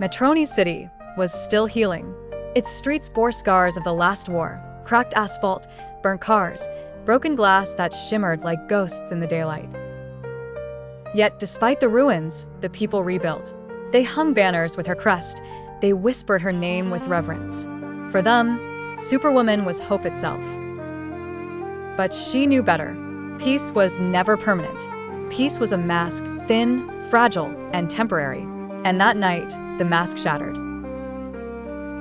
Metroni's city was still healing. Its streets bore scars of the last war, cracked asphalt, burnt cars, broken glass that shimmered like ghosts in the daylight. Yet despite the ruins, the people rebuilt. They hung banners with her crest. They whispered her name with reverence. For them, Superwoman was hope itself. But she knew better. Peace was never permanent. Peace was a mask, thin, fragile, and temporary. And that night, the mask shattered.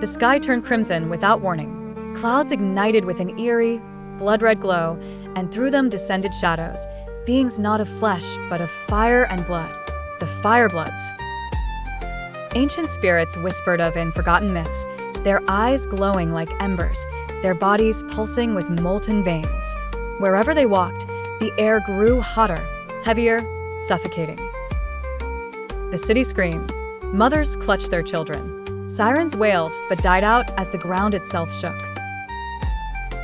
The sky turned crimson without warning. Clouds ignited with an eerie, blood-red glow, and through them descended shadows, beings not of flesh, but of fire and blood. The Firebloods. Ancient spirits whispered of in forgotten myths, their eyes glowing like embers, their bodies pulsing with molten veins. Wherever they walked, the air grew hotter, heavier, suffocating. The city screamed. Mothers clutched their children. Sirens wailed, but died out as the ground itself shook.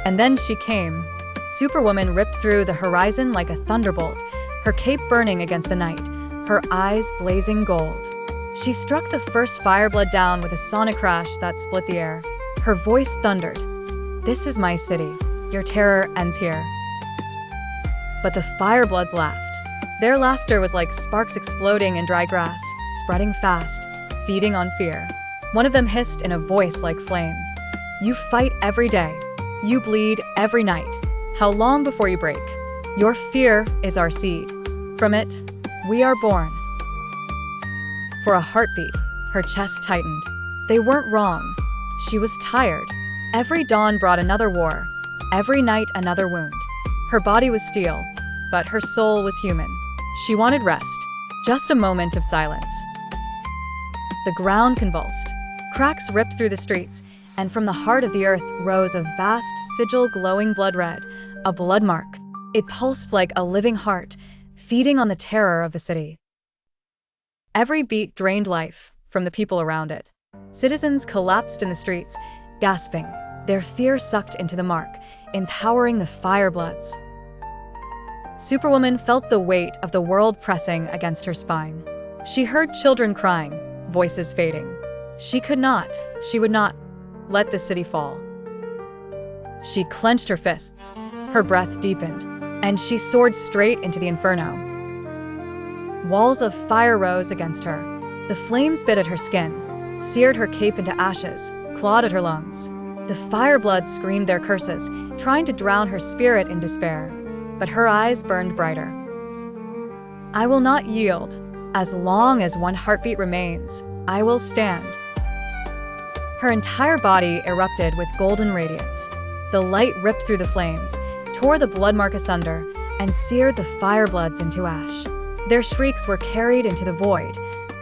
And then she came. Superwoman ripped through the horizon like a thunderbolt, her cape burning against the night, her eyes blazing gold. She struck the first Fireblood down with a sonic crash that split the air. Her voice thundered. "This is my city. Your terror ends here." But the Firebloods laughed. Their laughter was like sparks exploding in dry grass, spreading fast, feeding on fear. One of them hissed in a voice like flame. "You fight every day. You bleed every night. How long before you break? Your fear is our seed. From it, we are born." For a heartbeat, her chest tightened. They weren't wrong. She was tired. Every dawn brought another war, every night another wound. Her body was steel, but her soul was human. She wanted rest, just a moment of silence. The ground convulsed. Cracks ripped through the streets, and from the heart of the earth rose a vast sigil glowing blood red, a blood mark. It pulsed like a living heart, feeding on the terror of the city. Every beat drained life from the people around it. Citizens collapsed in the streets, gasping, their fear sucked into the mark, empowering the Firebloods. Superwoman felt the weight of the world pressing against her spine. She heard children crying, voices fading. She would not, let the city fall. She clenched her fists, her breath deepened, and she soared straight into the inferno. Walls of fire rose against her. The flames bit at her skin, seared her cape into ashes, clawed at her lungs. The Firebloods screamed their curses, trying to drown her spirit in despair. But her eyes burned brighter. "I will not yield. As long as one heartbeat remains, I will stand." Her entire body erupted with golden radiance. The light ripped through the flames, tore the blood mark asunder, and seared the Firebloods into ash. Their shrieks were carried into the void,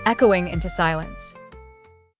echoing into silence.